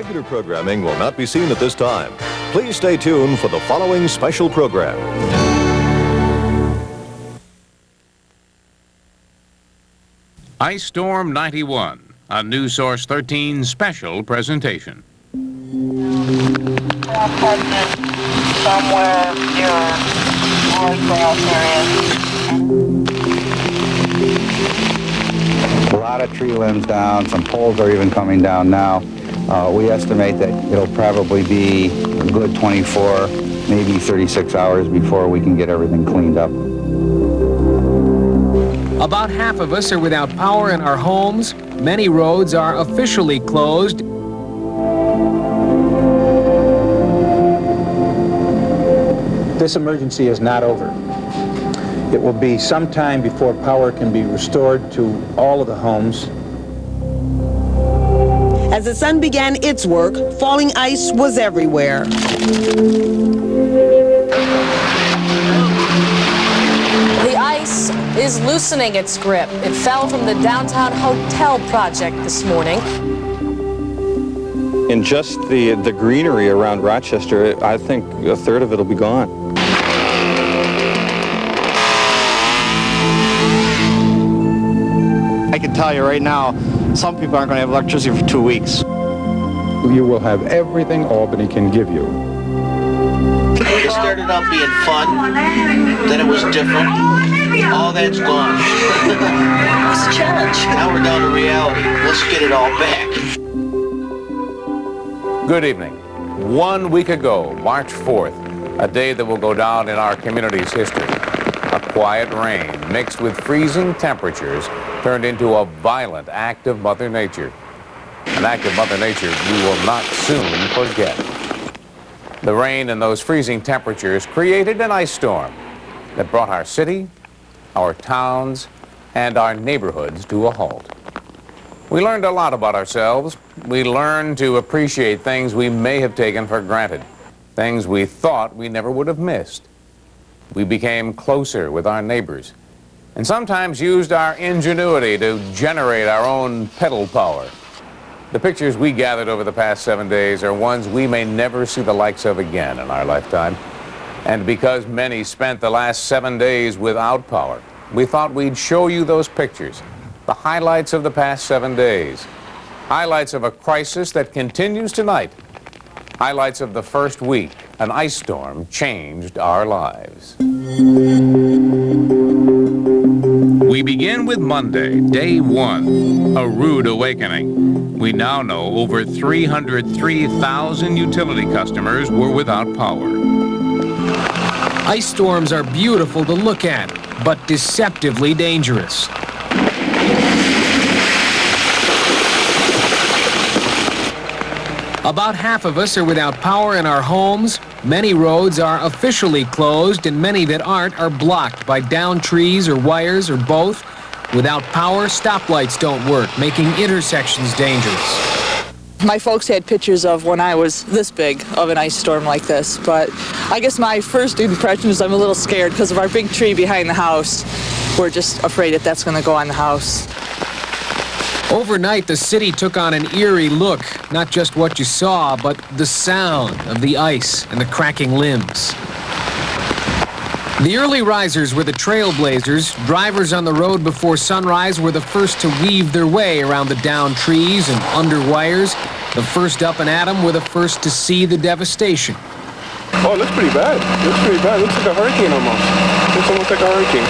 Regular programming will not be seen at this time. Please stay tuned for the following special program. Ice Storm 91, a NewSource 13 special presentation. Somewhere near Royal area. A lot of tree limbs down, some poles are even coming down now. We estimate that it'll probably be a good 24, maybe 36 hours before we can get everything cleaned up. About half of us are without power in our homes. Many roads are officially closed. This emergency is not over. It will be some time before power can be restored to all of the homes. As the sun began its work, falling ice was everywhere. The ice is loosening its grip. It fell from the downtown hotel project this morning. In just the greenery around Rochester, I think a third of it will be gone. I can tell you right now, some people aren't going to have electricity for 2 weeks. You will have everything Albany can give you. It started out being fun, then it was different. All that's gone. It was a challenge. Now we're down to reality. Let's get it all back. Good evening. 1 week ago, March 4th, a day that will go down in our community's history. A quiet rain mixed with freezing temperatures turned into a violent act of Mother Nature. An act of Mother Nature we will not soon forget. The rain and those freezing temperatures created an ice storm that brought our city, our towns, and our neighborhoods to a halt. We learned a lot about ourselves. We learned to appreciate things we may have taken for granted, things we thought we never would have missed. We became closer with our neighbors, and sometimes used our ingenuity to generate our own pedal power. The pictures we gathered over the past 7 days are ones we may never see the likes of again in our lifetime. And because many spent the last 7 days without power, we thought we'd show you those pictures, the highlights of the past 7 days, highlights of a crisis that continues tonight, highlights of the first week an ice storm changed our lives. We begin with Monday, day 1, a rude awakening. We now know over 303,000 utility customers were without power. Ice storms are beautiful to look at, but deceptively dangerous. About half of us are without power in our homes. Many roads are officially closed, and many that aren't are blocked by downed trees or wires or both. Without power, stoplights don't work, making intersections dangerous. My folks had pictures of when I was this big of an ice storm like this, but I guess my first impression is I'm a little scared because of our big tree behind the house. We're just afraid that that's going to go on the house. Overnight, the city took on an eerie look. Not just what you saw, but the sound of the ice and the cracking limbs. The early risers were the trailblazers. Drivers on the road before sunrise were the first to weave their way around the downed trees and under wires. The first up and at 'em were the first to see the devastation. Oh, it looks pretty bad. It looks pretty bad. It looks like a hurricane almost. It looks almost like a hurricane.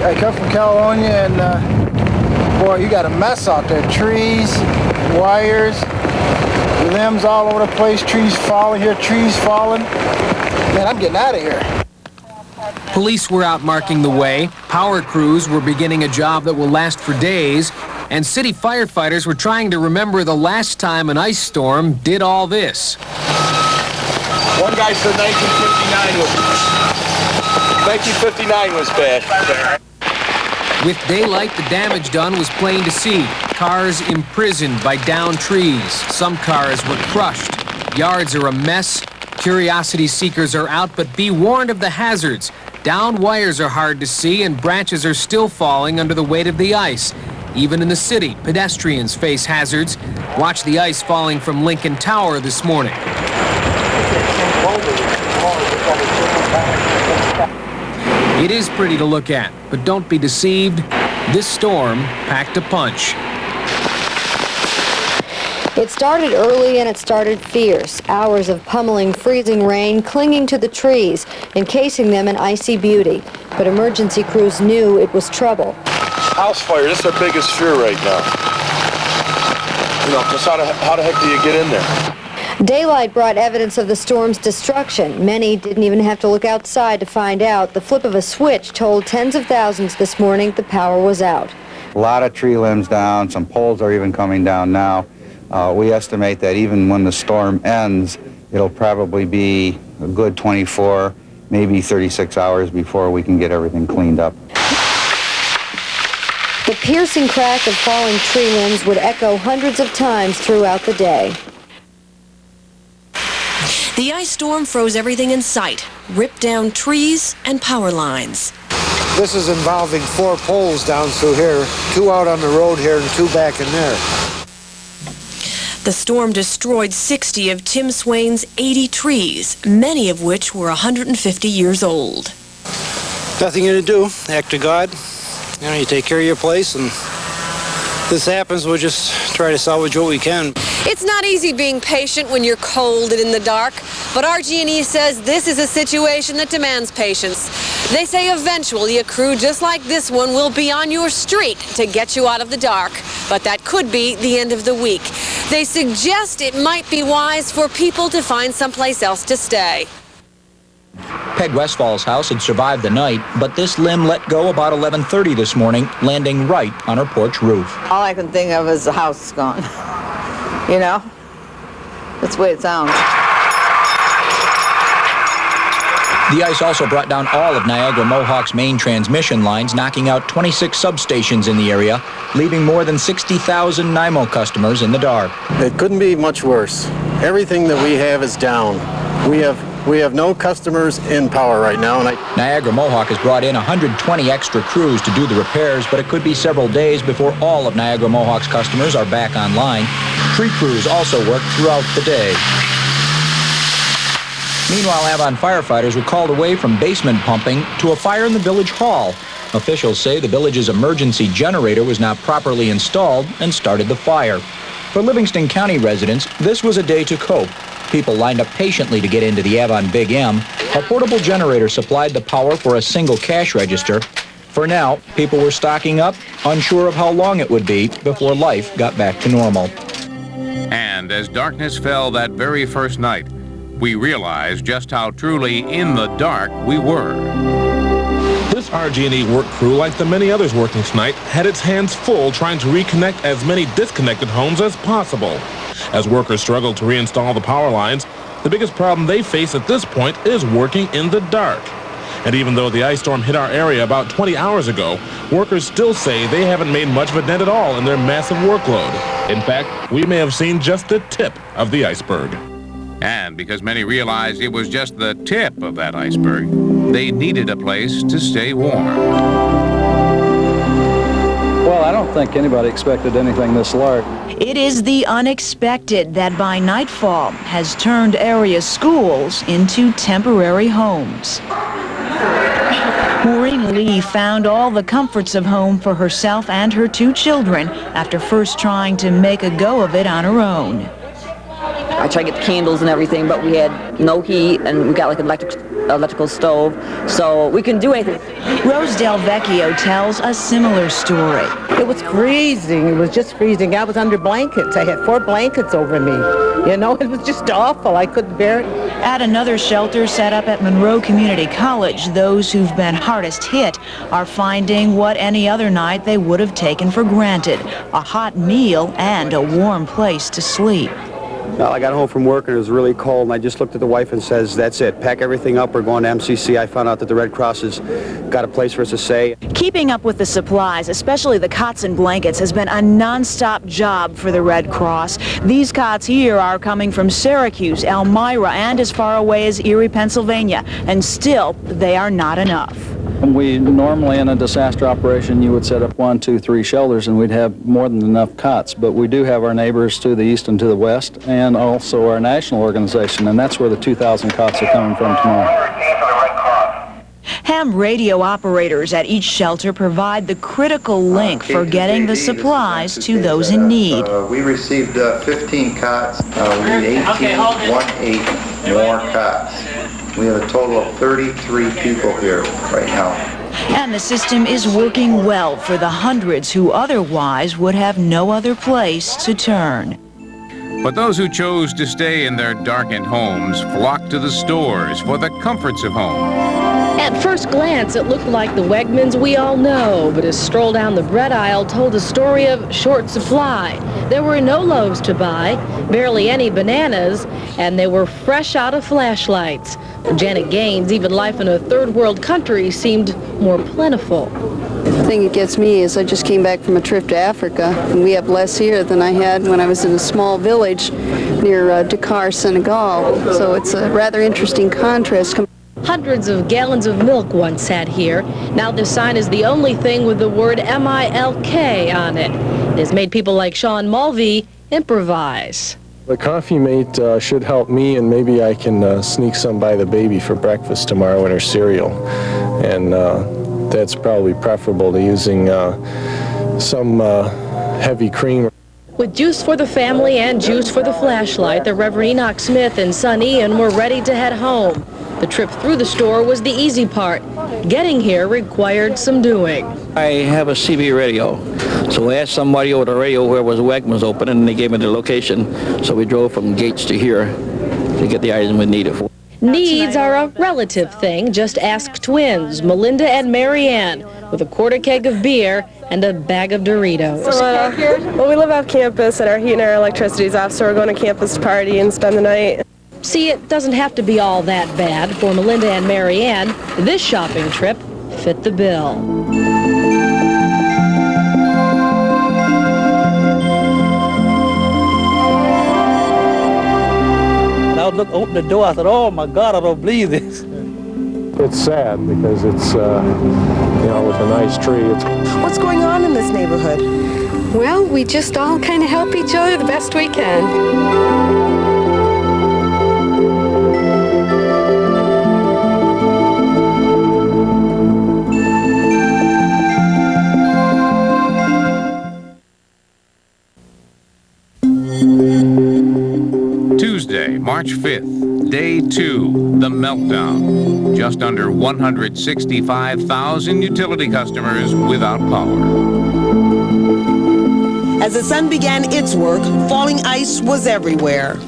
I come from California, and boy, you got a mess out there. Trees, wires, limbs all over the place, trees falling here, trees falling. Man, I'm getting out of here. Police were out marking the way. Power crews were beginning a job that will last for days. And city firefighters were trying to remember the last time an ice storm did all this. One guy said 1959 was bad. With daylight, the damage done was plain to see. Cars imprisoned by downed trees. Some cars were crushed. Yards are a mess. Curiosity seekers are out, but be warned of the hazards. Downed wires are hard to see, and branches are still falling under the weight of the ice. Even in the city, pedestrians face hazards. Watch the ice falling from Lincoln Tower this morning. It is pretty to look at, but don't be deceived. This storm packed a punch. It started early and it started fierce. Hours of pummeling, freezing rain clinging to the trees, encasing them in icy beauty. But emergency crews knew it was trouble. House fire, this is our biggest fear right now. You know, just how the heck do you get in there? Daylight brought evidence of the storm's destruction. Many didn't even have to look outside to find out. The flip of a switch told tens of thousands this morning the power was out. A lot of tree limbs down. Some poles are even coming down now. We estimate that even when the storm ends, it'll probably be a good 24, maybe 36 hours before we can get everything cleaned up. The piercing crack of falling tree limbs would echo hundreds of times throughout the day. The ice storm froze everything in sight, ripped down trees and power lines. This is involving 4 poles down through here, 2 out on the road here and 2 back in there. The storm destroyed 60 of Tim Swain's 80 trees, many of which were 150 years old. Nothing to do, act of God. You know, you take care of your place, and this happens, we'll just try to salvage what we can. It's not easy being patient when you're cold and in the dark, but RG&E says this is a situation that demands patience. They say eventually a crew just like this one will be on your street to get you out of the dark, but that could be the end of the week. They suggest it might be wise for people to find someplace else to stay. Peg Westfall's house had survived the night, but this limb let go about 11:30 this morning, landing right on her porch roof. All I can think of is the house is gone. You know? That's the way it sounds. The ice also brought down all of Niagara Mohawk's main transmission lines, knocking out 26 substations in the area, leaving more than 60,000 NYMO customers in the dark. It couldn't be much worse. Everything that we have is down. We have no customers in power right now. Niagara Mohawk has brought in 120 extra crews to do the repairs, but it could be several days before all of Niagara Mohawk's customers are back online. Tree crews also work throughout the day. Meanwhile, Avon firefighters were called away from basement pumping to a fire in the village hall. Officials say the village's emergency generator was not properly installed and started the fire. For Livingston County residents, this was a day to cope. People lined up patiently to get into the Avon Big M. A portable generator supplied the power for a single cash register. For now, people were stocking up, unsure of how long it would be before life got back to normal. And as darkness fell that very first night, we realized just how truly in the dark we were. This RG&E work crew, like the many others working tonight, had its hands full trying to reconnect as many disconnected homes as possible. As workers struggled to reinstall the power lines, the biggest problem they face at this point is working in the dark. And even though the ice storm hit our area about 20 hours ago, workers still say they haven't made much of a dent at all in their massive workload. In fact, we may have seen just the tip of the iceberg. And because many realized it was just the tip of that iceberg, they needed a place to stay warm. Well, I don't think anybody expected anything this large. It is the unexpected that by nightfall has turned area schools into temporary homes. Maureen Lee found all the comforts of home for herself and her 2 children after first trying to make a go of it on her own. I tried to get the candles and everything, but we had no heat, and we got like an electrical stove, so we couldn't do anything. Rose Del Vecchio tells a similar story. It was freezing. It was just freezing. I was under blankets. I had 4 blankets over me. You know, it was just awful. I couldn't bear it. At another shelter set up at Monroe Community College, those who've been hardest hit are finding what any other night they would have taken for granted: a hot meal and a warm place to sleep. Well, I got home from work and it was really cold, and I just looked at the wife and says, that's it, pack everything up, we're going to MCC. I found out that the Red Cross has got a place for us to stay. Keeping up with the supplies, especially the cots and blankets, has been a non-stop job for the Red Cross. These cots here are coming from Syracuse, Elmira, and as far away as Erie, Pennsylvania, and still they are not enough. We normally, in a disaster operation, you would set up 1, 2, 3 shelters, and we'd have more than enough cots. But we do have our neighbors to the east and to the west, and also our national organization, and that's where the 2,000 cots are coming from tomorrow. Ham radio operators at each shelter provide the critical link for getting the supplies to those in need. We received 15 cots. We need 18 more cots. We have a total of 33 people here right now. And the system is working well for the hundreds who otherwise would have no other place to turn. But those who chose to stay in their darkened homes flocked to the stores for the comforts of home. At first glance, it looked like the Wegmans we all know, but a stroll down the bread aisle told a story of short supply. There were no loaves to buy, barely any bananas, and they were fresh out of flashlights. For Janet Gaines, even life in a third world country seemed more plentiful. The thing that gets me is I just came back from a trip to Africa, and we have less here than I had when I was in a small village near Dakar, Senegal. So it's a rather interesting contrast. Hundreds of gallons of milk once sat here. Now this sign is the only thing with the word M-I-L-K on it. It has made people like Sean Mulvey improvise. The coffee mate should help me, and maybe I can sneak some by the baby for breakfast tomorrow in her cereal. And that's probably preferable to using some heavy cream. With juice for the family and juice for the flashlight, the Reverend Enoch Smith and son Ian were ready to head home. The trip through the store was the easy part. Getting here required some doing. I have a CB radio, so I asked somebody over the radio where was Wegmans open, and they gave me the location. So we drove from Gates to here to get the items we needed for. Needs are a relative thing. Just ask twins, Melinda and Marianne, with a quarter keg of beer and a bag of Doritos. Well, we live off campus, and our heat and our electricity is off, so we're going to campus to party and spend the night. See, it doesn't have to be all that bad. For Melinda and Marianne, this shopping trip fit the bill. I would open the door, I said, oh my God, I don't believe this. It's sad because it's, you know, with a nice tree. What's going on in this neighborhood? Well, we just all kind of help each other the best we can. Tuesday, March 5th, day 2, the meltdown. Just under 165,000 utility customers without power. As the sun began its work, falling ice was everywhere.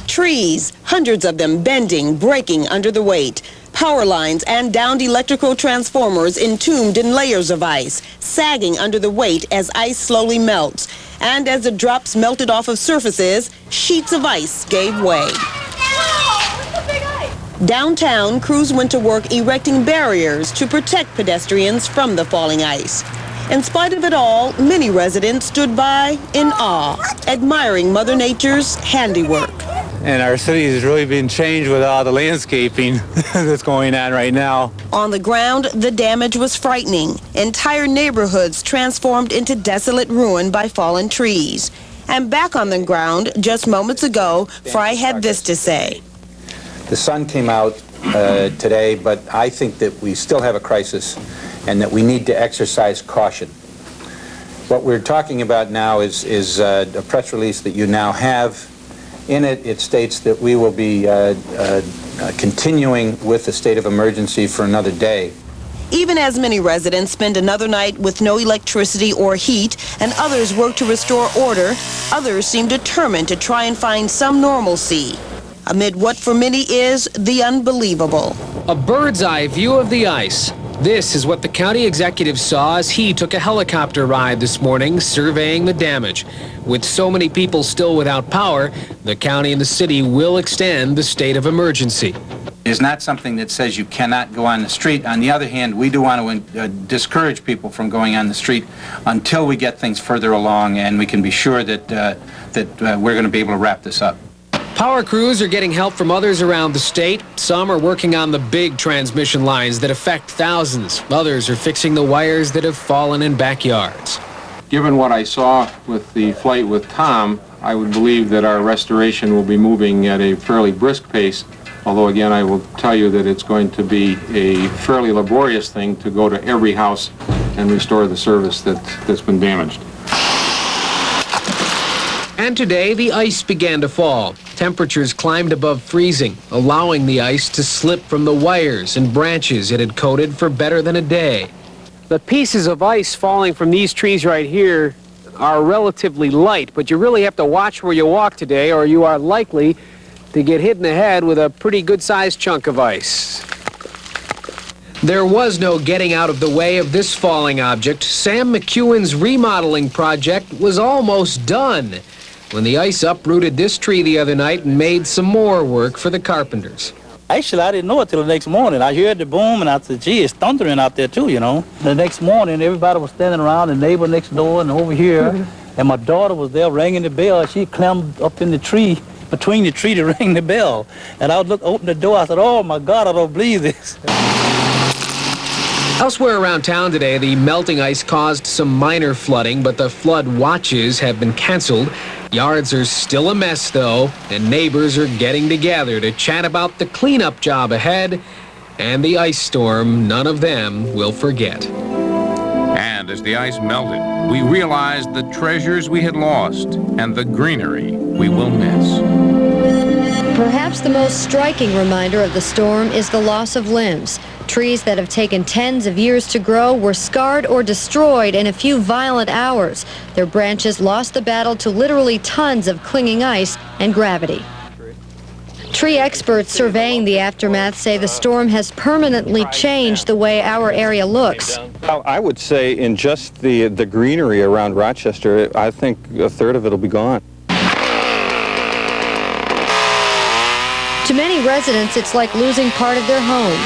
Trees, hundreds of them bending, breaking under the weight. Power lines and downed electrical transformers entombed in layers of ice, sagging under the weight as ice slowly melts. And as the drops melted off of surfaces, sheets of ice gave way. Downtown, crews went to work erecting barriers to protect pedestrians from the falling ice. In spite of it all, many residents stood by in awe, admiring Mother Nature's handiwork. And our city is really being changed with all the landscaping that's going on right now. On the ground, the damage was frightening. Entire neighborhoods transformed into desolate ruin by fallen trees. And back on the ground, just moments ago, Fry had this to say. The sun came out today, but I think that we still have a crisis and that we need to exercise caution. What we're talking about now is a press release that you now have. In it, it states that we will be continuing with the state of emergency for another day. Even as many residents spend another night with no electricity or heat, and others work to restore order, others seem determined to try and find some normalcy, amid what for many is the unbelievable. A bird's eye view of the ice. This is what the county executive saw as he took a helicopter ride this morning surveying the damage. With so many people still without power, the county and the city will extend the state of emergency. It is not something that says you cannot go on the street. On the other hand, we do want to discourage people from going on the street until we get things further along and we can be sure that we're going to be able to wrap this up. Power crews are getting help from others around the state. Some are working on the big transmission lines that affect thousands. Others are fixing the wires that have fallen in backyards. Given what I saw with the flight with Tom, I would believe that our restoration will be moving at a fairly brisk pace. Although, again, I will tell you that it's going to be a fairly laborious thing to go to every house and restore the service that's been damaged. And today, the ice began to fall. Temperatures climbed above freezing, allowing the ice to slip from the wires and branches it had coated for better than a day. The pieces of ice falling from these trees right here are relatively light, but you really have to watch where you walk today, or you are likely to get hit in the head with a pretty good-sized chunk of ice. There was no getting out of the way of this falling object. Sam McEwen's remodeling project was almost done when the ice uprooted this tree the other night and made some more work for the carpenters. Actually, I didn't know it till the next morning. I heard the boom, and I said, gee, it's thundering out there, too, you know. The next morning, everybody was standing around, the neighbor next door and over here, and my daughter was there ringing the bell. She climbed up in the tree, between the tree to ring the bell. And I would open the door, I said, oh, my God, I don't believe this. Elsewhere around town today, the melting ice caused some minor flooding, but the flood watches have been canceled. Yards are still a mess, though, and neighbors are getting together to chat about the cleanup job ahead and the ice storm none of them will forget. And as the ice melted, we realized the treasures we had lost and the greenery we will miss. Perhaps the most striking reminder of the storm is the loss of limbs. Trees that have taken tens of years to grow were scarred or destroyed in a few violent hours. Their branches lost the battle to literally tons of clinging ice and gravity. Tree experts surveying the aftermath say the storm has permanently changed the way our area looks. I would say in just the greenery around Rochester, I think a third of it will be gone. To many residents, it's like losing part of their home.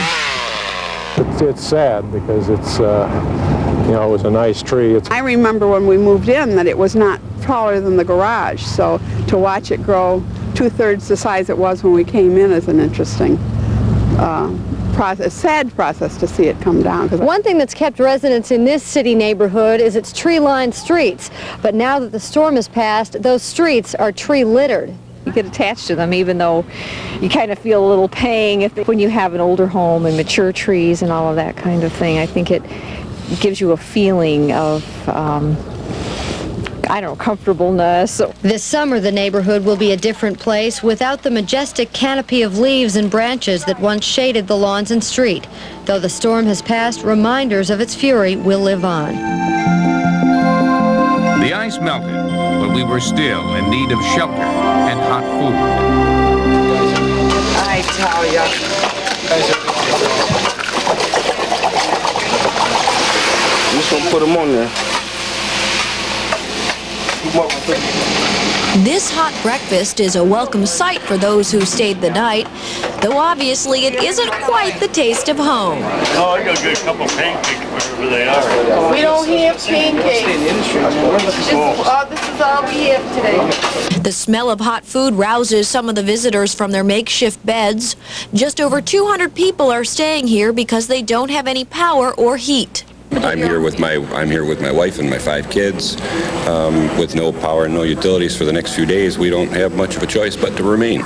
It's sad because it's, you know, it was a nice tree. I remember when we moved in that it was not taller than the garage, so to watch it grow 2/3 the size it was when we came in is an interesting process, sad process to see it come down. One thing that's kept residents in this city neighborhood is its tree-lined streets. But now that the storm has passed, those streets are tree-littered. You get attached to them, even though you kind of feel a little pang when you have an older home and mature trees and all of that kind of thing. I think it gives you a feeling of, I don't know, comfortableness. This summer, the neighborhood will be a different place without the majestic canopy of leaves and branches that once shaded the lawns and street. Though the storm has passed, reminders of its fury will live on. The ice melted, but we were still in need of shelter and hot food. I tell ya. I'm just gonna put them on there. This hot breakfast is a welcome sight for those who stayed the night, though obviously it isn't quite the taste of home. Oh, I gotta get a couple of pancakes wherever they are. We don't have pancakes. This is all we have today. The smell of hot food rouses some of the visitors from their makeshift beds. Just over 200 people are staying here because they don't have any power or heat. I'm here with my wife and my 5 kids. With no power and no utilities for the next few days, we don't have much of a choice but to remain.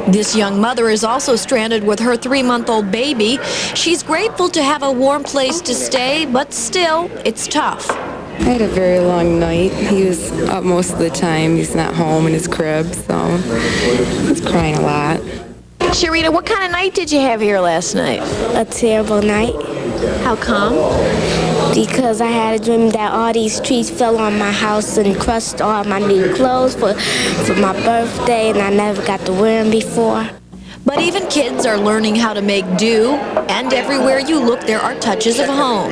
This young mother is also stranded with her 3-month-old baby. She's grateful to have a warm place to stay, but still, it's tough. I had a very long night. He was up most of the time. He's not home in his crib, so he's crying a lot. Sharita, what kind of night did you have here last night? A terrible night. How come? Because I had a dream that all these trees fell on my house and crushed all my new clothes for my birthday, and I never got to wear them before. But even kids are learning how to make do, and everywhere you look there are touches of home.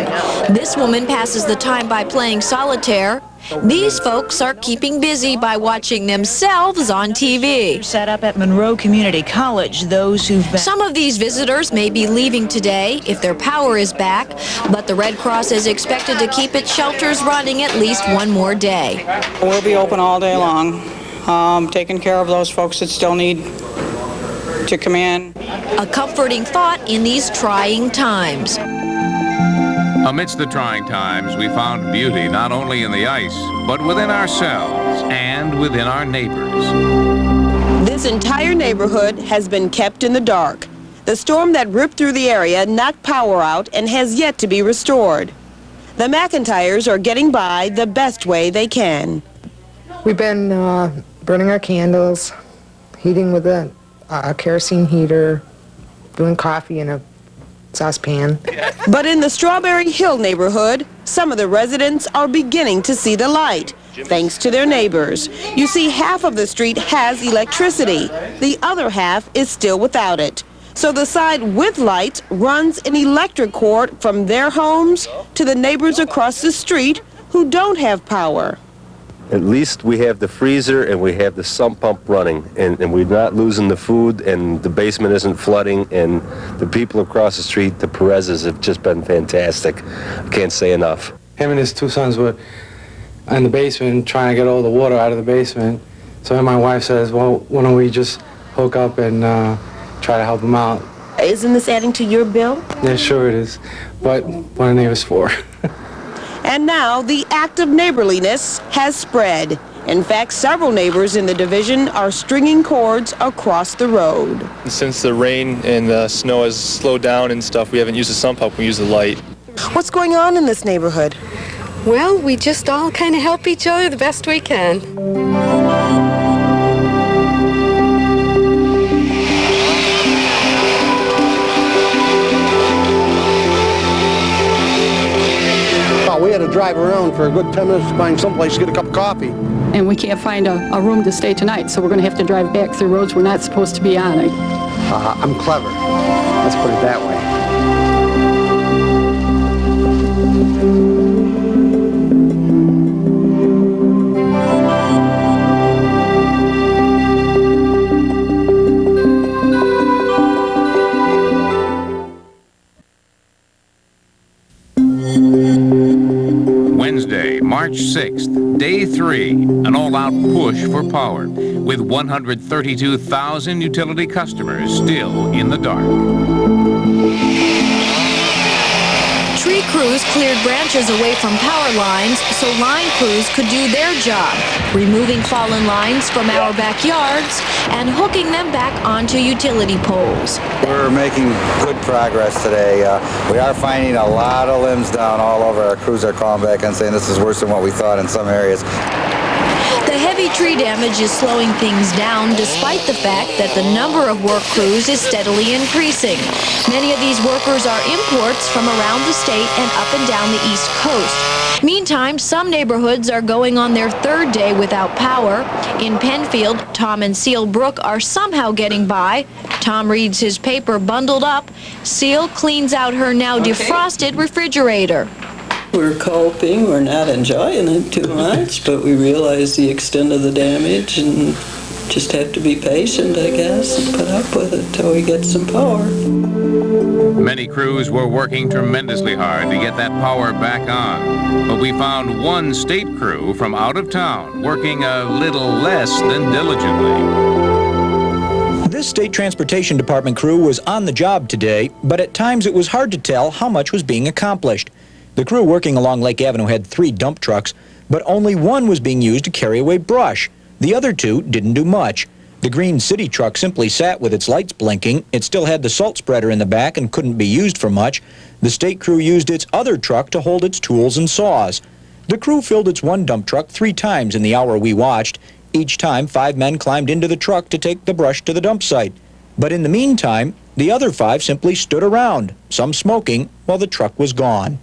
This woman passes the time by playing solitaire. These folks are keeping busy by watching themselves on TV. Set up at Monroe Community College, those who've been... Some of these visitors may be leaving today if their power is back, but the Red Cross is expected to keep its shelters running at least one more day. We'll be open all day long. taking care of those folks that still need to come in. A comforting thought in these trying times. Amidst the trying times, we found beauty not only in the ice, but within ourselves and within our neighbors. This entire neighborhood has been kept in the dark. The storm that ripped through the area knocked power out and has yet to be restored. The McIntyres are getting by the best way they can. We've been burning our candles, heating with a kerosene heater, doing coffee in a saucepan. But in the Strawberry Hill neighborhood, some of the residents are beginning to see the light, thanks to their neighbors. You see, half of the street has electricity. The other half is still without it. So the side with lights runs an electric cord from their homes to the neighbors across the street who don't have power. At least we have the freezer and we have the sump pump running, and we're not losing the food, and the basement isn't flooding, and the people across the street, the Perez's, have just been fantastic. I can't say enough. Him and his two sons were in the basement trying to get all the water out of the basement. So then my wife says, well, why don't we just hook up and try to help them out. Isn't this adding to your bill? Yeah, sure it is. But what are neighbors for? And now the act of neighborliness has spread. In fact, several neighbors in the division are stringing cords across the road. Since the rain and the snow has slowed down and stuff, we haven't used the sump pump, we use the light. What's going on in this neighborhood? Well, we just all kind of help each other the best we can. We had to drive around for a good 10 minutes to find someplace to get a cup of coffee. And we can't find a room to stay tonight, so we're going to have to drive back through roads we're not supposed to be on. I'm clever. Let's put it that way. Wednesday, March 6th, day 3, an all-out push for power, with 132,000 utility customers still in the dark. Tree crews cleared branches away from power lines so line crews could do their job, removing fallen lines from our backyards and hooking them back onto utility poles. We're making good progress today. We are finding a lot of limbs down all over. Our crews are calling back and saying this is worse than what we thought in some areas. The heavy tree damage is slowing things down despite the fact that the number of work crews is steadily increasing. Many of these workers are imports from around the state and up and down the East Coast. Meantime, some neighborhoods are going on their third day without power. In Penfield, Tom and Seal Brook are somehow getting by. Tom reads his paper bundled up. Seal cleans out her now defrosted refrigerator. We're coping, we're not enjoying it too much, but we realize the extent of the damage and just have to be patient, I guess, and put up with it till we get some power. Many crews were working tremendously hard to get that power back on, but we found one state crew from out of town working a little less than diligently. This state transportation department crew was on the job today, but at times it was hard to tell how much was being accomplished. The crew working along Lake Avenue had 3 dump trucks, but only one was being used to carry away brush. The other 2 didn't do much. The green city truck simply sat with its lights blinking. It still had the salt spreader in the back and couldn't be used for much. The state crew used its other truck to hold its tools and saws. The crew filled its one dump truck 3 times in the hour we watched. Each time, 5 men climbed into the truck to take the brush to the dump site. But in the meantime, the other 5 simply stood around, some smoking, while the truck was gone.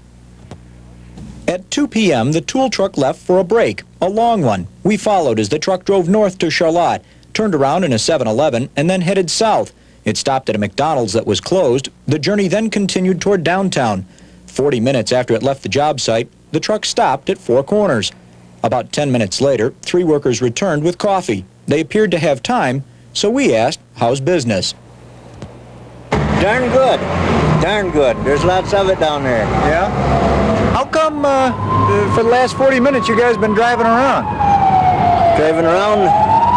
At 2 p.m., the tool truck left for a break, a long one. We followed as the truck drove north to Charlotte, turned around in a 7-Eleven, and then headed south. It stopped at a McDonald's that was closed. The journey then continued toward downtown. 40 minutes after it left the job site, the truck stopped at 4 Corners. About 10 minutes later, 3 workers returned with coffee. They appeared to have time, so we asked, how's business? Darn good. Darn good. There's lots of it down there. Yeah? How come for the last 40 minutes you guys been driving around? Driving around?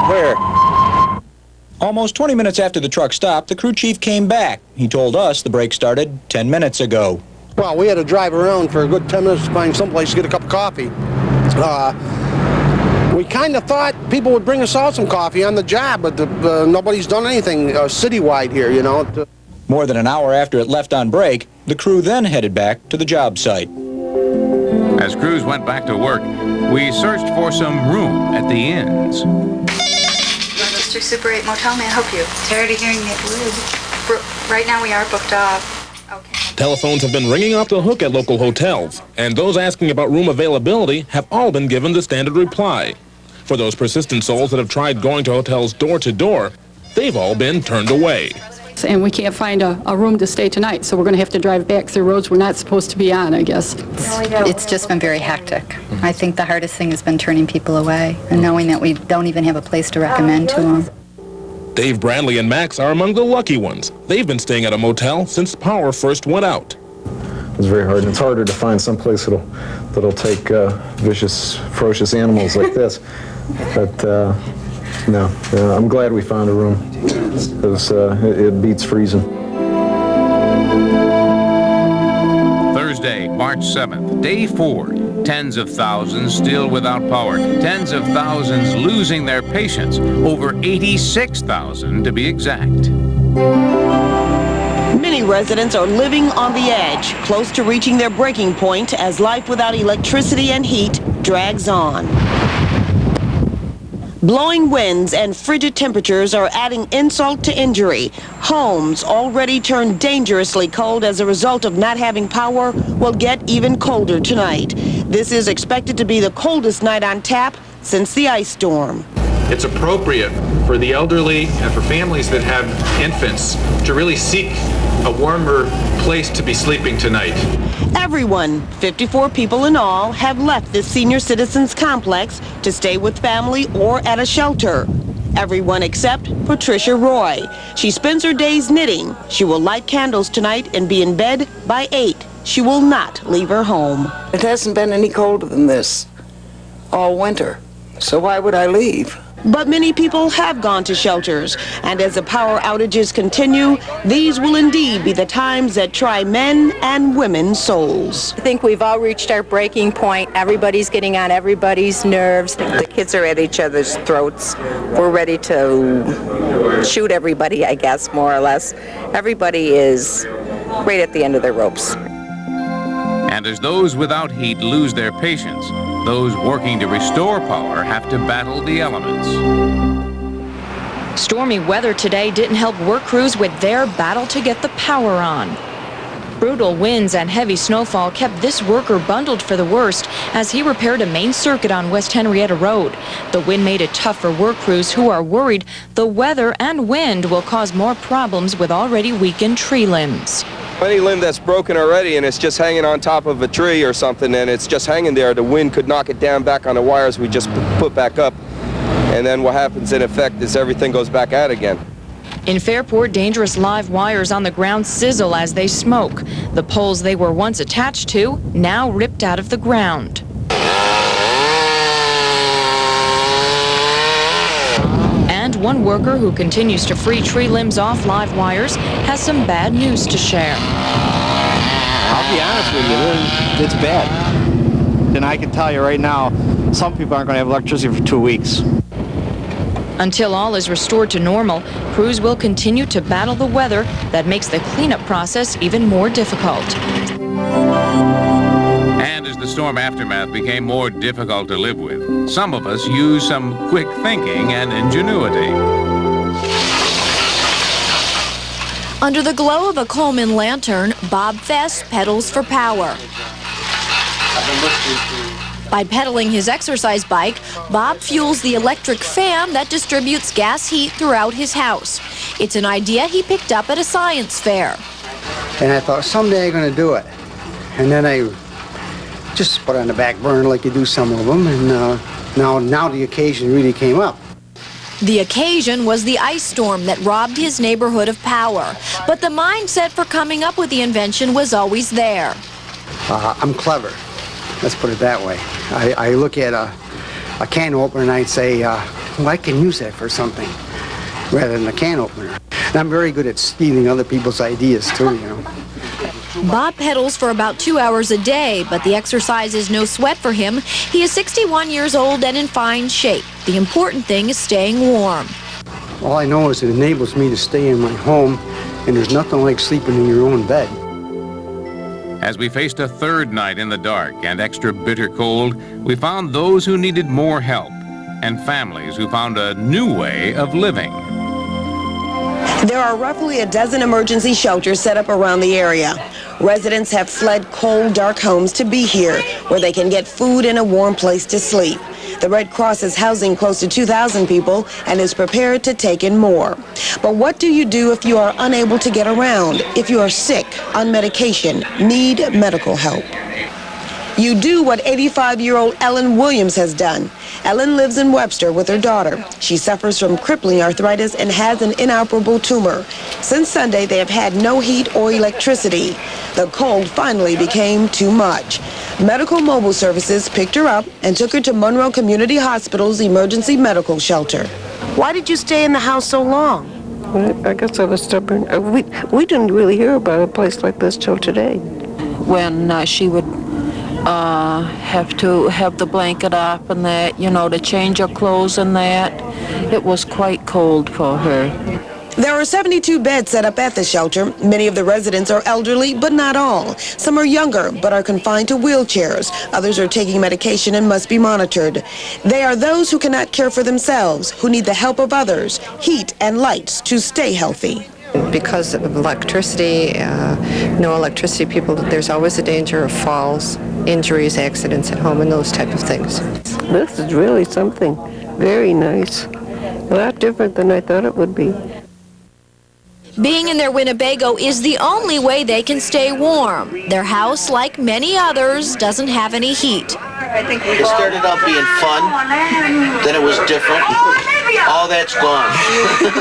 Where? Almost 20 minutes after the truck stopped, the crew chief came back. He told us the break started 10 minutes ago. Well, we had to drive around for a good 10 minutes to find someplace to get a cup of coffee. We kind of thought people would bring us out some coffee on the job, but nobody's done anything citywide here, you know. More than an hour after it left on break, the crew then headed back to the job site. As crews went back to work, we searched for some room at the inns. Rochester Super 8 Motel, may I help you? Tired of hearing that word. Right now we are booked up. Okay. Telephones have been ringing off the hook at local hotels, and those asking about room availability have all been given the standard reply. For those persistent souls that have tried going to hotels door to door, they've all been turned away. And we can't find a room to stay tonight, so we're going to have to drive back through roads we're not supposed to be on, I guess. It's just been very hectic. I think the hardest thing has been turning people away and knowing that we don't even have a place to recommend to them. Dave, Bradley, and Max are among the lucky ones. They've been staying at a motel since power first went out. It's very hard, and it's harder to find some place that'll take vicious, ferocious animals like this. But no, I'm glad we found a room, because it beats freezing. Thursday, March 7th, day 4. Tens of thousands still without power. Tens of thousands losing their patience. Over 86,000 to be exact. Many residents are living on the edge, close to reaching their breaking point as life without electricity and heat drags on. Blowing winds and frigid temperatures are adding insult to injury. Homes already turned dangerously cold as a result of not having power will get even colder tonight. This is expected to be the coldest night on tap since the ice storm. It's appropriate for the elderly and for families that have infants to really seek a warmer place to be sleeping tonight. Everyone, 54 people in all, have left this senior citizens complex to stay with family or at a shelter. Everyone except Patricia Roy. She spends her days knitting. She will light candles tonight and be in bed by 8. She will not leave her home. It hasn't been any colder than this all winter, so why would I leave? But many people have gone to shelters, and as the power outages continue, these will indeed be the times that try men and women's souls. I think we've all reached our breaking point. Everybody's getting on everybody's nerves. The kids are at each other's throats. We're ready to shoot everybody, I guess, more or less. Everybody is right at the end of their ropes. And as those without heat lose their patience, those working to restore power have to battle the elements. Stormy weather today didn't help work crews with their battle to get the power on. Brutal winds and heavy snowfall kept this worker bundled for the worst as he repaired a main circuit on West Henrietta Road. The wind made it tough for work crews who are worried the weather and wind will cause more problems with already weakened tree limbs. Any limb that's broken already and it's just hanging on top of a tree or something and it's just hanging there, the wind could knock it down back on the wires we just put back up. And then what happens in effect is everything goes back out again. In Fairport, dangerous live wires on the ground sizzle as they smoke. The poles they were once attached to, now ripped out of the ground. And one worker who continues to free tree limbs off live wires has some bad news to share. I'll be honest with you, it's bad. And I can tell you right now, some people aren't going to have electricity for 2 weeks. Until all is restored to normal, crews will continue to battle the weather that makes the cleanup process even more difficult. And as the storm aftermath became more difficult to live with, some of us used some quick thinking and ingenuity. Under the glow of a Coleman lantern, Bob Fest pedals for power. By pedaling his exercise bike, Bob fuels the electric fan that distributes gas heat throughout his house. It's an idea he picked up at a science fair. And I thought, someday I'm going to do it. And then I just put it on the back burner like you do some of them, and now the occasion really came up. The occasion was the ice storm that robbed his neighborhood of power. But the mindset for coming up with the invention was always there. I'm clever. Let's put it that way. I look at a can opener and I'd say, well, I can use that for something rather than a can opener. And I'm very good at stealing other people's ideas too, you know. Bob pedals for about 2 hours a day, but the exercise is no sweat for him. He is 61 years old and in fine shape. The important thing is staying warm. All I know is it enables me to stay in my home, and there's nothing like sleeping in your own bed. As we faced a third night in the dark and extra bitter cold, we found those who needed more help and families who found a new way of living. There are roughly a dozen emergency shelters set up around the area. Residents have fled cold, dark homes to be here, where they can get food and a warm place to sleep. The Red Cross is housing close to 2,000 people and is prepared to take in more. But what do you do if you are unable to get around, if you are sick, on medication, need medical help? You do what 85-year-old Ellen Williams has done. Ellen lives in Webster with her daughter. She suffers from crippling arthritis and has an inoperable tumor. Since Sunday, they have had no heat or electricity. The cold finally became too much. Medical Mobile Services picked her up and took her to Monroe Community Hospital's emergency medical shelter. Why did you stay in the house so long? I guess I was stubborn. We didn't really hear about a place like this till today. When she would have to have the blanket up and that, you know, to change her clothes and that, it was quite cold for her. There are 72 beds set up at the shelter. Many of the residents are elderly, but not all. Some are younger, but are confined to wheelchairs. Others are taking medication and must be monitored. They are those who cannot care for themselves, who need the help of others, heat and lights to stay healthy. Because of electricity, no electricity, people, there's always a danger of falls, injuries, accidents at home, and those type of things. This is really something very nice. A lot different than I thought it would be. Being in their Winnebago is the only way they can stay warm. Their house, like many others, doesn't have any heat. It started out being fun, then it was different. All that's gone. It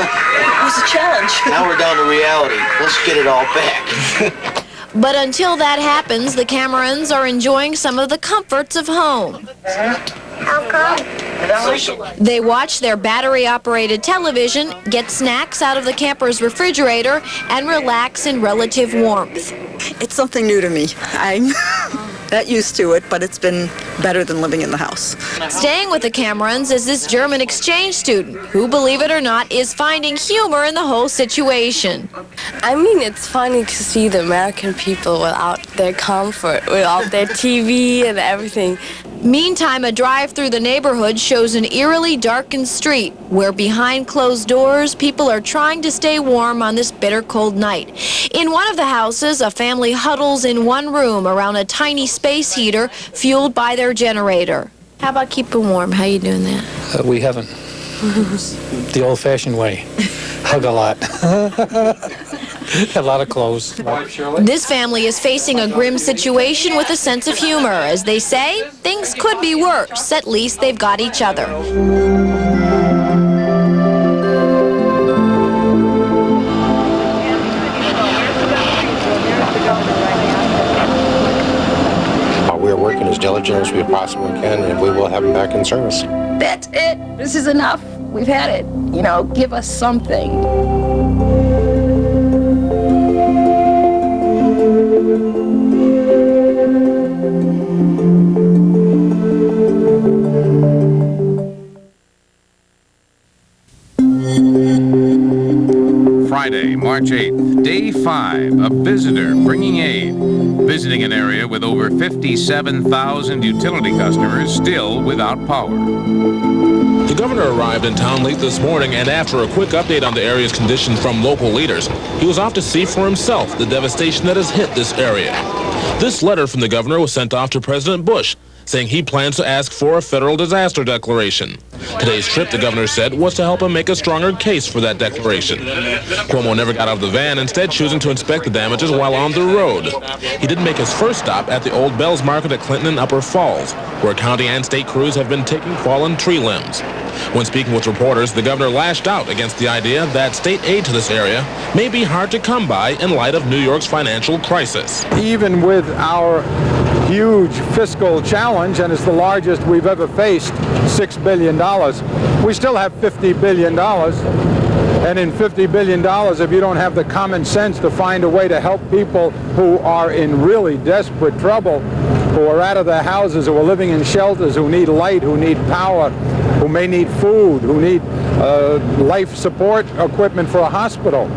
was a challenge. Now we're down to reality. Let's get it all back. But until that happens, the Camerons are enjoying some of the comforts of home. How come? They watch their battery-operated television, get snacks out of the camper's refrigerator, and relax in relative warmth. It's something new to me. I'm not used to it, but it's been better than living in the house. Staying with the Camerons is this German exchange student who, believe it or not, is finding humor in the whole situation. I mean, it's funny to see the American people without their comfort, without their TV and everything. Meantime, a drive through the neighborhood shows an eerily darkened street where behind closed doors, people are trying to stay warm on this bitter cold night. In one of the houses, a family huddles in one room around a tiny space heater fueled by their generator. How about keeping warm? How you doing that? We haven't. The old-fashioned way. Hug a lot. A lot of clothes. This family is facing a grim situation with a sense of humor. As they say, things could be worse. At least they've got each other. We are working as diligent as we possibly can, and we will have them back in service. That's it. This is enough. We've had it. You know, give us something. Friday, March 8th, day 5, a visitor bringing aid, visiting an area with over 57,000 utility customers still without power. The governor arrived in town late this morning, and after a quick update on the area's condition from local leaders, he was off to see for himself the devastation that has hit this area. This letter from the governor was sent off to President Bush, saying he plans to ask for a federal disaster declaration. Today's trip, the governor said, was to help him make a stronger case for that declaration. Cuomo never got out of the van, instead choosing to inspect the damages while on the road. He didn't make his first stop at the Old Bells Market at Clinton and Upper Falls, where county and state crews have been taking fallen tree limbs. When speaking with reporters, the governor lashed out against the idea that state aid to this area may be hard to come by in light of New York's financial crisis. Even with our huge fiscal challenge, and it's the largest we've ever faced, $6 billion. We still have $50 billion. And in $50 billion, if you don't have the common sense to find a way to help people who are in really desperate trouble, who are out of their houses, who are living in shelters, who need light, who need power, who may need food, who need life support equipment for a hospital,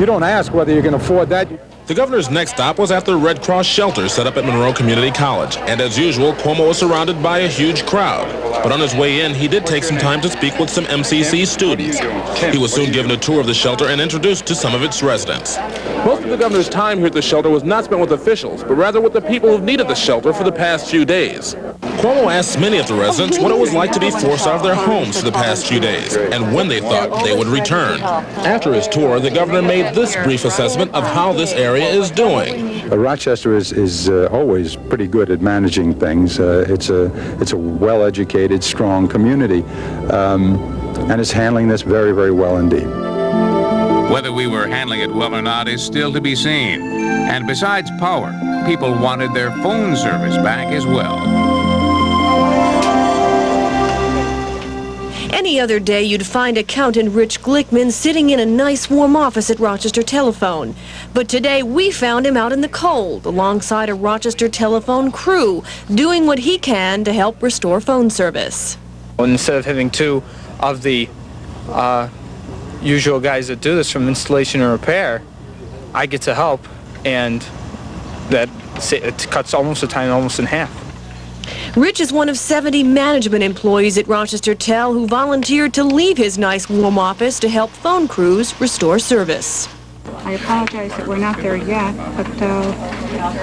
you don't ask whether you can afford that. The governor's next stop was at the Red Cross shelter set up at Monroe Community College. And as usual, Cuomo was surrounded by a huge crowd. But on his way in, he did take some time to speak with some MCC students. He was soon given a tour of the shelter and introduced to some of its residents. Most of the governor's time here at the shelter was not spent with officials, but rather with the people who've needed the shelter for the past few days. Cuomo asked many of the residents what it was like to be forced out of their homes for the past few days and when they thought they would return. After his tour, the governor made this brief assessment of how this area is doing. Rochester is always pretty good at managing things. It's a well-educated, strong community, and is handling this very, very well indeed. Whether we were handling it well or not is still to be seen. And besides power, people wanted their phone service back as well. Any other day, you'd find accountant Rich Glickman sitting in a nice warm office at Rochester Telephone. But today, we found him out in the cold, alongside a Rochester Telephone crew, doing what he can to help restore phone service. Instead of having two of the usual guys that do this from installation and repair, I get to help, and that it cuts almost the time almost in half. Rich is one of 70 management employees at Rochester Tel who volunteered to leave his nice warm office to help phone crews restore service. I apologize that we're not there yet, but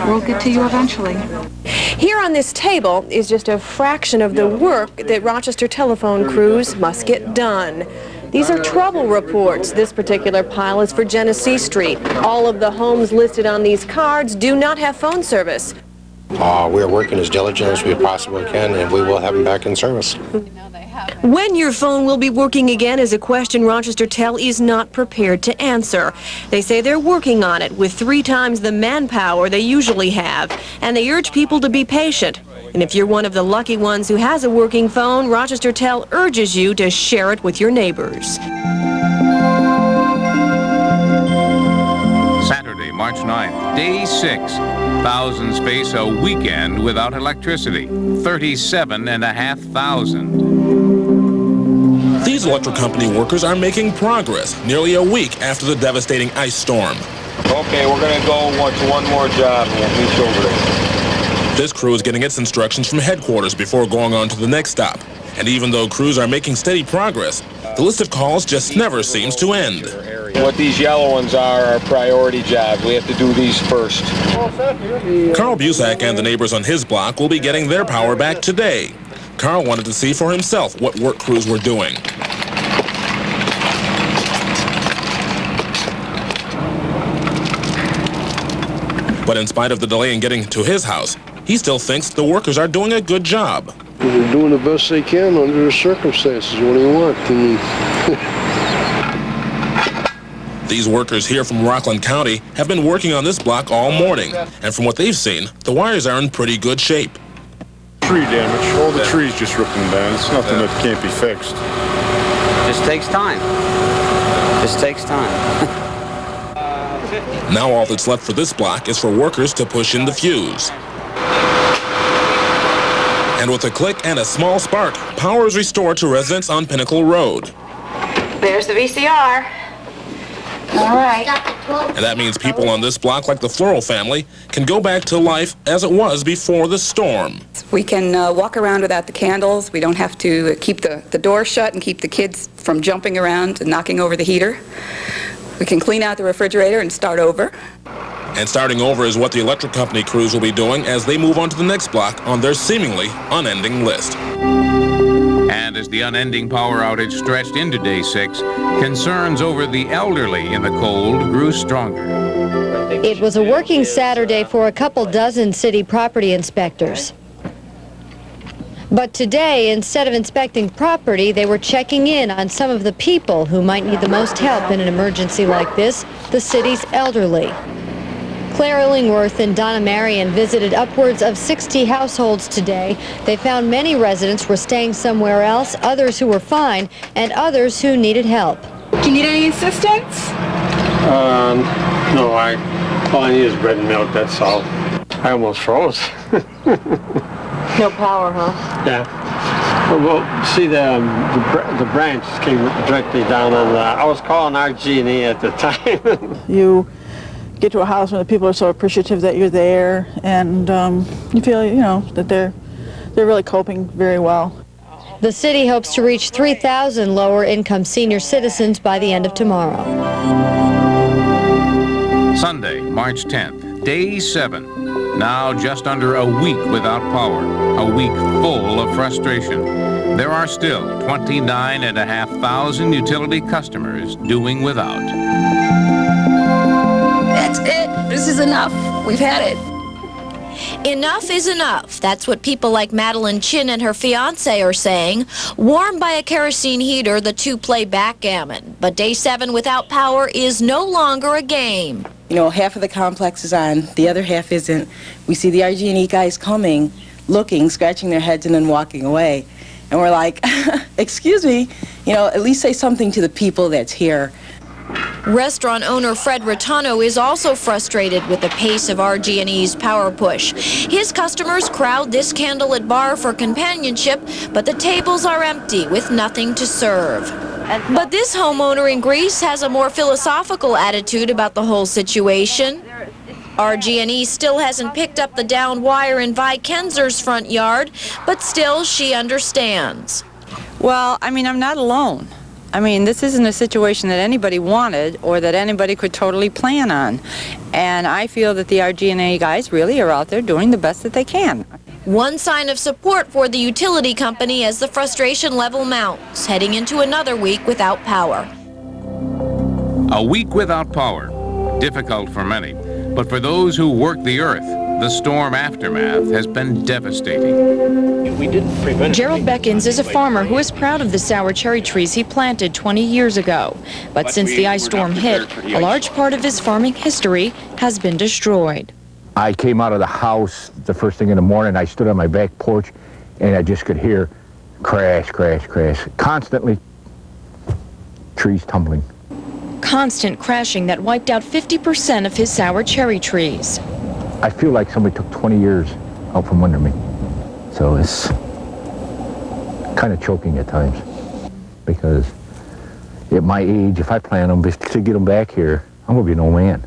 we'll get to you eventually. Here on this table is just a fraction of the work that Rochester Telephone crews must get done. These are trouble reports. This particular pile is for Genesee Street. All of the homes listed on these cards do not have phone service. We're working as diligent as we possibly can, and we will have them back in service. When your phone will be working again is a question Rochester Tel is not prepared to answer. They say they're working on it with 3 times the manpower they usually have, and they urge people to be patient. And if you're one of the lucky ones who has a working phone, Rochester Tel urges you to share it with your neighbors. Saturday, March 9th, day 6. Thousands face a weekend without electricity. 37,500. These electric company workers are making progress nearly a week after the devastating ice storm. Okay, we're going to go to one more job and we'll meet you over there. This crew is getting its instructions from headquarters before going on to the next stop. And even though crews are making steady progress, the list of calls just never seems to end. What these yellow ones are priority jobs. We have to do these first. Carl Busak and the neighbors on his block will be getting their power back today. Carl wanted to see for himself what work crews were doing. But in spite of the delay in getting to his house, he still thinks the workers are doing a good job. They're doing the best they can under the circumstances. What do you want? These workers here from Rockland County have been working on this block all morning, and from what they've seen, the wires are in pretty good shape. Tree damage. All the trees just ripping down. It's nothing that can't be fixed. Just takes time. Just takes time. Now all that's left for this block is for workers to push in the fuse. And with a click and a small spark, power is restored to residents on Pinnacle Road. There's the VCR. All right. And that means people on this block, like the Floral family, can go back to life as it was before the storm. We can walk around without the candles. We don't have to keep the door shut and keep the kids from jumping around and knocking over the heater. We can clean out the refrigerator and start over. And starting over is what the electric company crews will be doing as they move on to the next block on their seemingly unending list. And as the unending power outage stretched into day 6, concerns over the elderly in the cold grew stronger. It was a working Saturday for a couple dozen city property inspectors. But today, instead of inspecting property, they were checking in on some of the people who might need the most help in an emergency like this, the city's elderly. Claire Illingworth and Donna Marion visited upwards of 60 households today. They found many residents were staying somewhere else, others who were fine, and others who needed help. Do you need any assistance? No, all I need is bread and milk, that's all. I almost froze. No power, huh? Yeah. Well, see, the branch came directly down on the, I was calling RG&E at the time. You get to a house when the people are so appreciative that you're there, and you feel, you know, that they're really coping very well. The city hopes to reach 3,000 lower-income senior citizens by the end of tomorrow. Sunday, March 10th, day 7. Now just under a week without power, a week full of frustration. There are still 29,500 utility customers doing without. That's it. This is enough. We've had it. Enough is enough. That's what people like Madeline Chin and her fiancé are saying. Warmed by a kerosene heater, the two play backgammon. But day 7 without power is no longer a game. You know, half of the complex is on, the other half isn't. We see the RG&E guys coming, looking, scratching their heads, and then walking away. And we're like, excuse me, you know, at least say something to the people that's here. Restaurant owner Fred Rattano is also frustrated with the pace of RG&E's power push. His customers crowd this candlelit bar for companionship, but the tables are empty with nothing to serve. But this homeowner in Greece has a more philosophical attitude about the whole situation. RG&E still hasn't picked up the downed wire in Vi Kenzer's front yard, but still she understands. Well, I mean, I'm not alone. I mean, this isn't a situation that anybody wanted or that anybody could totally plan on. And I feel that the RG&E guys really are out there doing the best that they can. One sign of support for the utility company as the frustration level mounts, heading into another week without power. A week without power. Difficult for many. But for those who work the earth, the storm aftermath has been devastating. We didn't prevent Gerald Beckins is a farmer who is proud of the sour cherry trees he planted 20 years ago. But since the ice storm hit, a large part of his farming history has been destroyed. I came out of the house the first thing in the morning. I stood on my back porch, and I just could hear crash, crash, crash. Constantly, trees tumbling. Constant crashing that wiped out 50% of his sour cherry trees. I feel like somebody took 20 years out from under me. So it's kind of choking at times, because at my age, if I plant them to get them back here, I'm going to be an old man.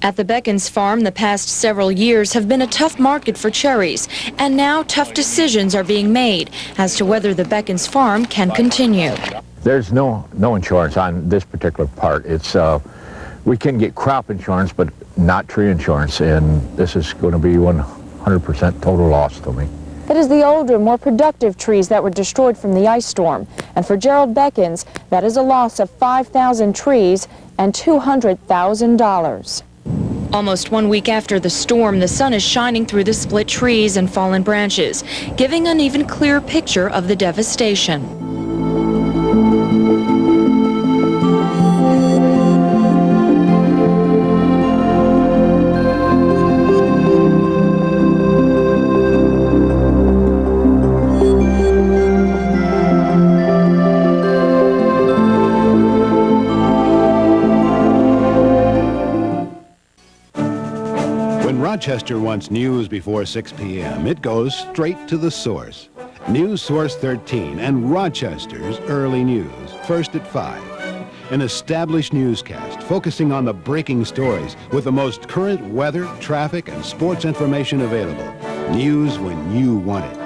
At the Beckins farm, the past several years have been a tough market for cherries, and now tough decisions are being made as to whether the Beckins farm can continue. There's no insurance on this particular part. It's we can get crop insurance, but not tree insurance, and this is going to be 100% total loss to me. It is the older, more productive trees that were destroyed from the ice storm, and for Gerald Beckins, that is a loss of 5,000 trees and $200,000. Almost 1 week after the storm, the sun is shining through the split trees and fallen branches, giving an even clearer picture of the devastation. Rochester wants news before 6 p.m. It goes straight to the source. NewSource 13 and Rochester's early news, first at 5. An established newscast focusing on the breaking stories with the most current weather, traffic, and sports information available. News when you want it.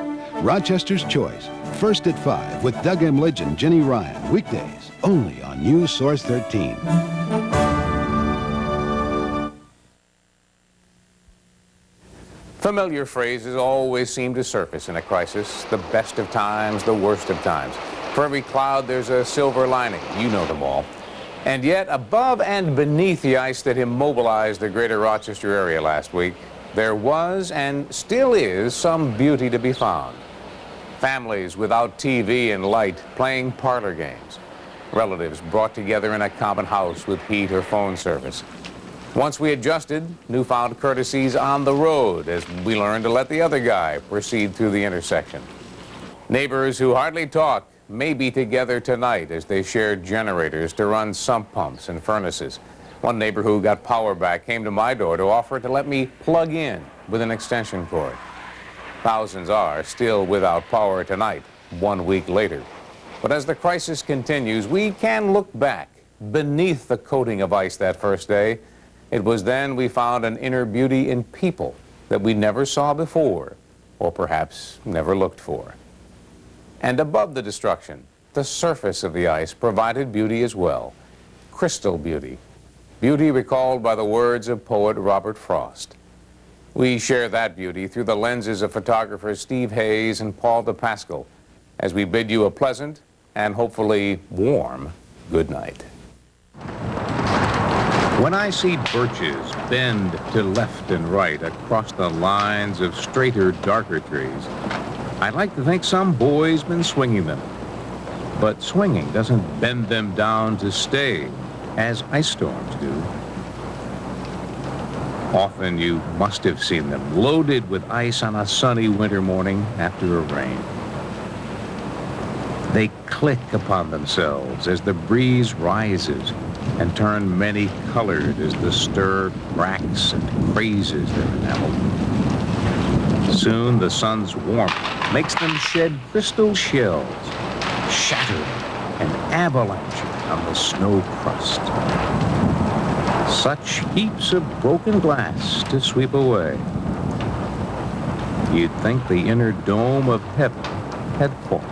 Rochester's Choice, first at 5 with Doug Emledge and Jenny Ryan. Weekdays, only on NewSource 13. Familiar phrases always seem to surface in a crisis. The best of times, the worst of times. For every cloud, there's a silver lining. You know them all. And yet, above and beneath the ice that immobilized the greater Rochester area last week, there was and still is some beauty to be found. Families without TV and light playing parlor games. Relatives brought together in a common house with heat or phone service. Once we adjusted, newfound courtesies on the road as we learned to let the other guy proceed through the intersection. Neighbors who hardly talk may be together tonight as they shared generators to run sump pumps and furnaces. One neighbor who got power back came to my door to offer to let me plug in with an extension cord. Thousands are still without power tonight, 1 week later. But as the crisis continues, we can look back beneath the coating of ice that first day. It was then we found an inner beauty in people that we never saw before, or perhaps never looked for. And above the destruction, the surface of the ice provided beauty as well. Crystal beauty. Beauty recalled by the words of poet Robert Frost. We share that beauty through the lenses of photographers Steve Hayes and Paul DePascal as we bid you a pleasant and hopefully warm good night. When I see birches bend to left and right across the lines of straighter, darker trees, I like to think some boy's been swinging them. But swinging doesn't bend them down to stay, as ice storms do. Often you must have seen them loaded with ice on a sunny winter morning after a rain. They click upon themselves as the breeze rises and turn many-colored as the stir cracks and crazes their enamel. Soon the sun's warmth makes them shed crystal shells, shatter and avalanche on the snow crust. Such heaps of broken glass to sweep away. You'd think the inner dome of heaven had fallen.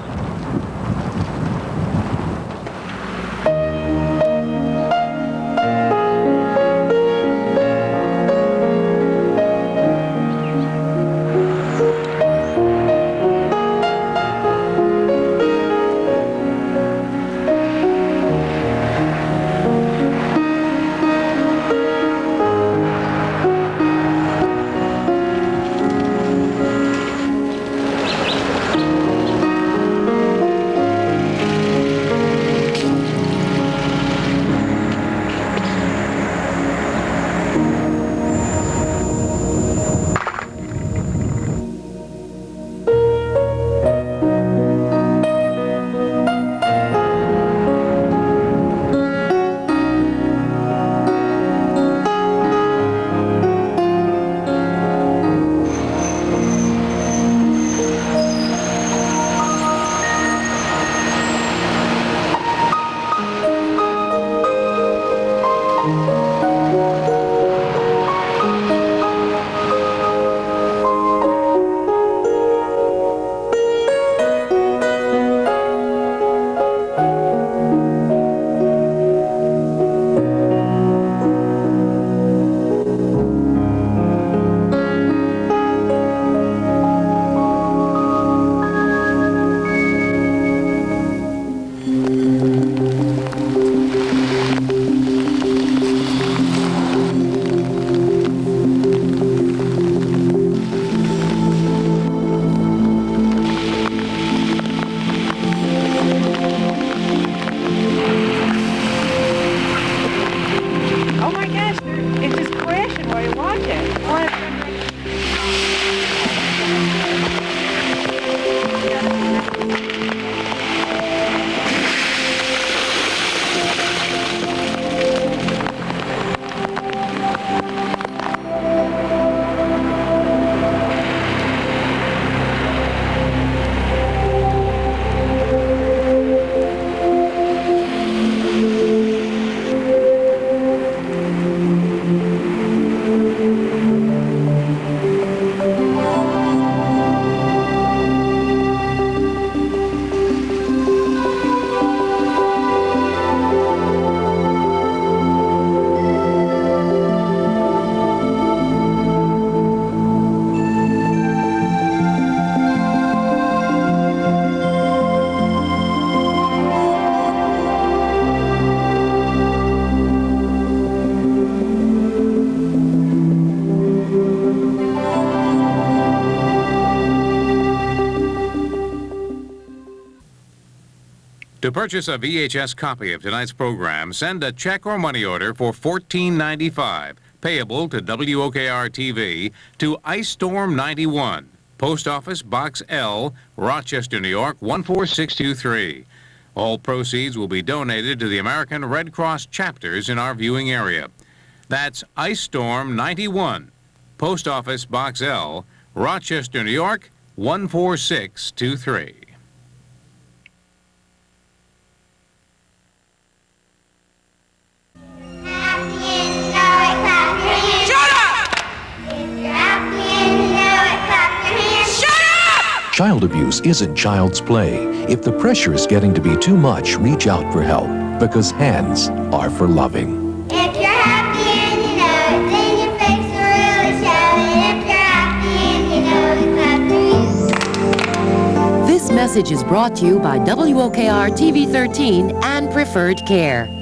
To purchase a VHS copy of tonight's program, send a check or money order for $14.95 payable to WOKR TV to Ice Storm 91, Post Office Box L, Rochester, New York 14623. All proceeds will be donated to the American Red Cross chapters in our viewing area. That's Ice Storm 91, Post Office Box L, Rochester, New York 14623. Child abuse isn't child's play. If the pressure is getting to be too much, reach out for help, because hands are for loving. If you're happy and you know it, then your face will really show it. If you're happy and you know it, clap for you. This message is brought to you by WOKR TV 13 and Preferred Care.